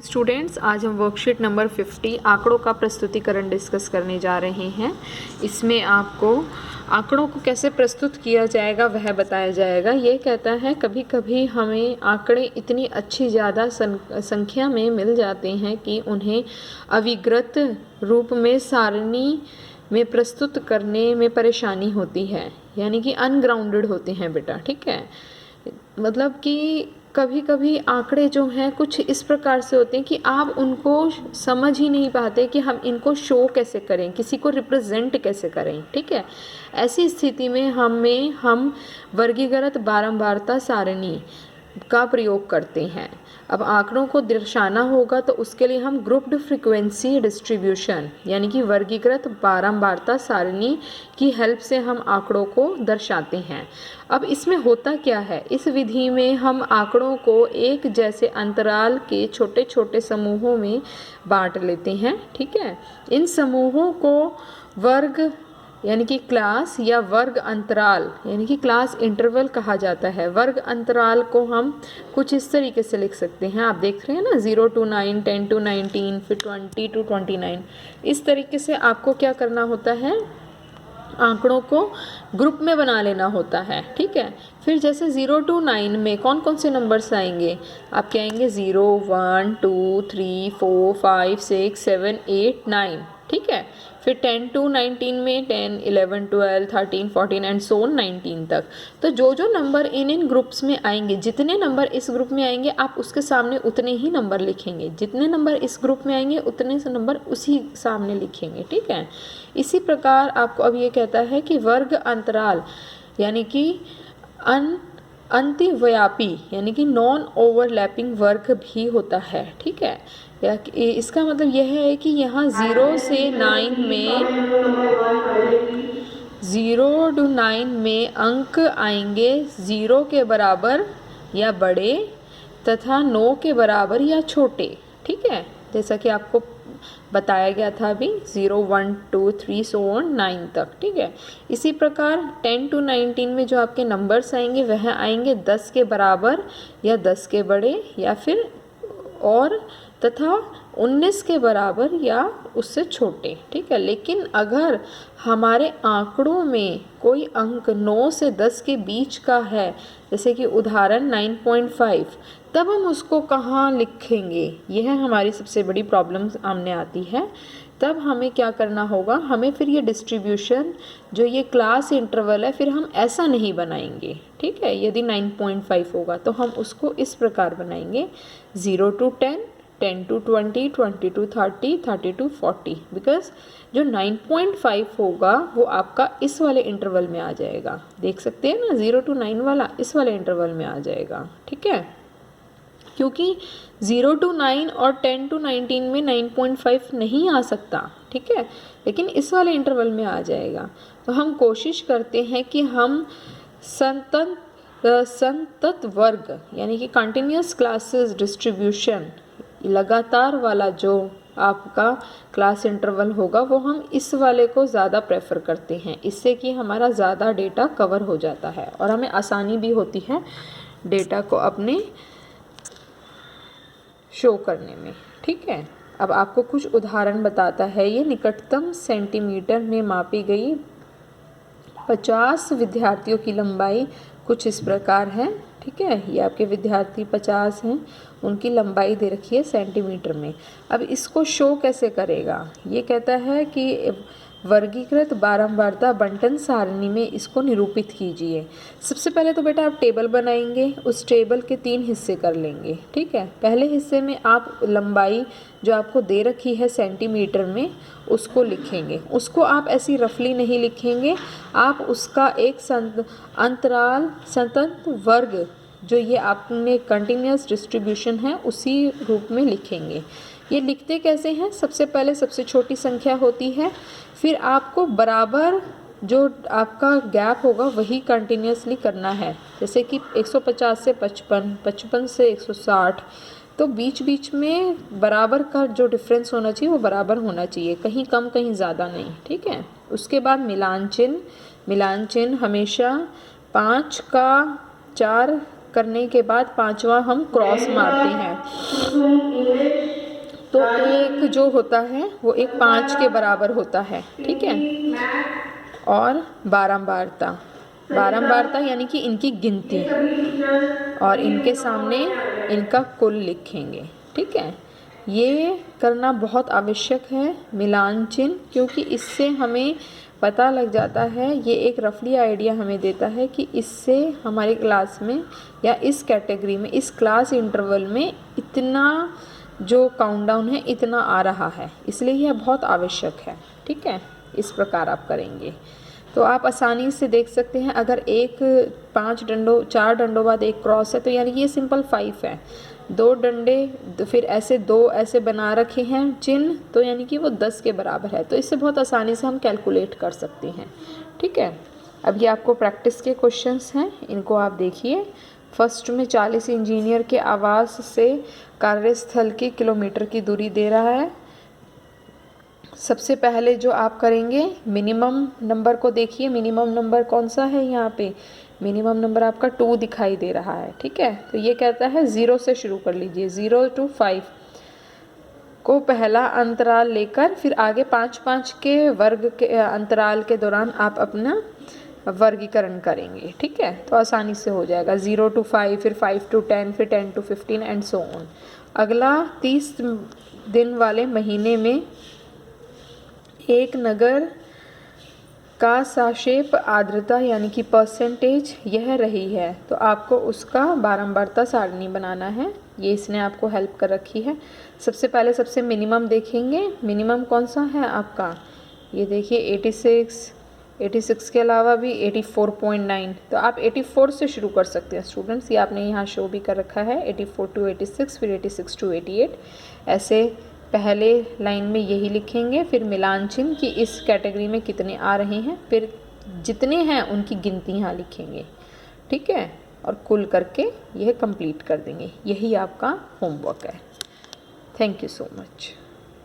Students, आज हम worksheet number 50 आंकड़ों का प्रस्तुतिकरण डिस्कस करने जा रहे हैं। इसमें आपको आंकड़ों को कैसे प्रस्तुत किया जाएगा वह बताया जाएगा। ये कहता है कभी कभी हमें आंकड़े इतनी अच्छी ज़्यादा संख्या में मिल जाते हैं कि उन्हें अविकृत रूप में सारणी में प्रस्तुत करने में परेशानी होती है, यानी कि अनग्राउंडेड होते हैं बेटा। ठीक है, मतलब कि कभी कभी आंकड़े जो हैं कुछ इस प्रकार से होते हैं कि आप उनको समझ ही नहीं पाते कि हम इनको शो कैसे करें, किसी को रिप्रेजेंट कैसे करें। ठीक है, ऐसी स्थिति में हम वर्गीकृत बारंबारता सारणी का प्रयोग करते हैं। अब आंकड़ों को दर्शाना होगा तो उसके लिए हम ग्रुप्ड फ्रीक्वेंसी डिस्ट्रीब्यूशन यानी कि वर्गीकृत बारंबारता सारणी की हेल्प से हम आंकड़ों को दर्शाते हैं। अब इसमें होता क्या है, इस विधि में हम आंकड़ों को एक जैसे अंतराल के छोटे छोटे समूहों में बांट लेते हैं। ठीक है, इन समूहों को वर्ग यानी कि क्लास या वर्ग अंतराल यानी कि क्लास इंटरवल कहा जाता है। वर्ग अंतराल को हम कुछ इस तरीके से लिख सकते हैं, आप देख रहे हैं ना, 0 to 9, 10 to 19, फिर 20 to 29। इस तरीके से आपको क्या करना होता है, आंकड़ों को ग्रुप में बना लेना होता है। ठीक है, फिर जैसे 0 to 9 में कौन कौन से नंबर्स आएंगे, आप कहेंगे 0, 1, 2, 3, 4, 5, 6, 7, 8, 9। ठीक है, फिर 10 to 19 में 10, 11, 12, 13, 14 एंड सो 19 तक। तो जो जो नंबर इन ग्रुप्स में आएंगे, जितने नंबर इस ग्रुप में आएंगे आप उसके सामने उतने ही नंबर लिखेंगे, जितने नंबर इस ग्रुप में आएंगे उतने से नंबर उसी सामने लिखेंगे। ठीक है, इसी प्रकार आपको अब ये कहता है कि वर्ग अंतराल यानी कि अंतिव्यापी यानी कि नॉन ओवरलैपिंग वर्ग भी होता है। ठीक है, इसका मतलब यह है कि यहाँ 0 से 9 में 0 to 9 में अंक आएंगे 0 के बराबर या बड़े तथा 9 के बराबर या छोटे। ठीक है, जैसा कि आपको बताया गया था अभी 0, 1, 2, 3 सो ऑन 9 तक। ठीक है, इसी प्रकार 10 to 19 में जो आपके नंबर्स आएंगे वह आएंगे 10 के बराबर या 10 के बड़े या फिर और तथा 19 के बराबर या उससे छोटे। ठीक है, लेकिन अगर हमारे आंकड़ों में कोई अंक 9 से 10 के बीच का है, जैसे कि उदाहरण 9.5, तब हम उसको कहाँ लिखेंगे, यह हमारी सबसे बड़ी प्रॉब्लम सामने आती है। तब हमें क्या करना होगा, हमें फिर ये डिस्ट्रीब्यूशन जो ये क्लास इंटरवल है फिर हम ऐसा नहीं बनाएंगे। ठीक है, यदि 9.5 होगा तो हम उसको इस प्रकार बनाएंगे 0 to 10, 10 to 20, 20 to 30, 30 to 40, because जो 9.5 होगा वो आपका इस वाले इंटरवल में आ जाएगा। देख सकते हैं ना, 0 to 9 वाला इस वाले इंटरवल में आ जाएगा। ठीक है, क्योंकि 0 to 9 और 10 to 19 में 9.5 नहीं आ सकता। ठीक है, लेकिन इस वाले इंटरवल में आ जाएगा। तो हम कोशिश करते हैं कि हम संतत वर्ग यानी कि कंटिन्यूस क्लासेस डिस्ट्रीब्यूशन, लगातार वाला जो आपका क्लास इंटरवल होगा वो हम इस वाले को ज़्यादा प्रेफर करते हैं, इससे कि हमारा ज़्यादा डेटा कवर हो जाता है और हमें आसानी भी होती है डेटा को अपने शो करने में। ठीक है, अब आपको कुछ उदाहरण बताता है ये। निकटतम सेंटीमीटर में मापी गई 50 विद्यार्थियों की लंबाई कुछ इस प्रकार है। ठीक है, ये आपके विद्यार्थी 50 हैं, उनकी लंबाई दे रखी है सेंटीमीटर में। अब इसको शो कैसे करेगा, ये कहता है कि वर्गीकृत बारंबारता बंटन सारणी में इसको निरूपित कीजिए। सबसे पहले तो बेटा आप टेबल बनाएंगे, उस टेबल के 3 हिस्से कर लेंगे। ठीक है, पहले हिस्से में आप लंबाई जो आपको दे रखी है सेंटीमीटर में उसको लिखेंगे। उसको आप ऐसी रफली नहीं लिखेंगे, आप उसका एक अंतराल स्वतंत्र वर्ग जो ये आपने कंटिन्यूस डिस्ट्रीब्यूशन है उसी रूप में लिखेंगे। ये लिखते कैसे हैं, सबसे पहले सबसे छोटी संख्या होती है, फिर आपको बराबर जो आपका गैप होगा वही कंटिन्यूसली करना है। जैसे कि 150 से 55, 55 से 160, तो बीच बीच में बराबर का जो डिफरेंस होना चाहिए वो बराबर होना चाहिए, कहीं कम कहीं ज़्यादा नहीं। ठीक है, उसके बाद मिलान चिन्ह हमेशा 5 का 4 करने के बाद 5वां हम क्रॉस मारते हैं। तो एक जो होता है वो एक 5 के बराबर होता है, ठीक है। और बारंबारता यानी कि इनकी गिनती, और इनके सामने इनका कुल लिखेंगे, ठीक है। ये करना बहुत आवश्यक है, मिलान चिन्ह, क्योंकि इससे हमें पता लग जाता है, ये एक रफली आइडिया हमें देता है कि इससे हमारी क्लास में या इस कैटेगरी में, इस क्लास इंटरवल में इतना जो काउंटडाउन है इतना आ रहा है, इसलिए यह बहुत आवश्यक है, ठीक है। इस प्रकार आप करेंगे तो आप आसानी से देख सकते हैं। अगर एक 4 डंडों बाद एक क्रॉस है तो यानी ये सिंपल 5 है। 2 डंडे फिर ऐसे 2 ऐसे बना रखे हैं चिन्ह, तो यानी कि वो 10 के बराबर है। तो इससे बहुत आसानी से हम कैलकुलेट कर सकते हैं, ठीक है। अब ये आपको प्रैक्टिस के क्वेश्चंस हैं, इनको आप देखिए। फर्स्ट में 40 इंजीनियर के आवास से कार्यस्थल की किलोमीटर की दूरी दे रहा है। सबसे पहले जो आप करेंगे, मिनिमम नंबर को देखिए। मिनिमम नंबर कौन सा है यहाँ पे? मिनिमम नंबर आपका 2 दिखाई दे रहा है, ठीक है। तो ये कहता है 0 से शुरू कर लीजिए। 0 to 5 को पहला अंतराल लेकर फिर आगे 5-5 के वर्ग के अंतराल के दौरान आप अपना वर्गीकरण करेंगे, ठीक है। तो आसानी से हो जाएगा। 0 to 5, फिर 5 to 10, फिर 10 to 15 एंड सो ऑन। अगला 30 दिन वाले महीने में एक नगर का सापेक्ष आर्द्रता यानी कि परसेंटेज यह रही है, तो आपको उसका बारंबारता सारणी बनाना है। ये इसने आपको हेल्प कर रखी है। सबसे पहले सबसे मिनिमम देखेंगे। मिनिमम कौन सा है आपका? ये देखिए 86 के अलावा भी 84.9, तो आप 84 से शुरू कर सकते हैं स्टूडेंट्स। ये आपने यहाँ शो भी कर रखा है। 84 to 86, फिर 86 to 88, ऐसे पहले लाइन में यही लिखेंगे। फिर मिलान चिन्ह कि इस कैटेगरी में कितने आ रहे हैं, फिर जितने हैं उनकी गिनती यहाँ लिखेंगे, ठीक है। और कुल करके यह कंप्लीट कर देंगे। यही आपका होमवर्क है। Thank you so much.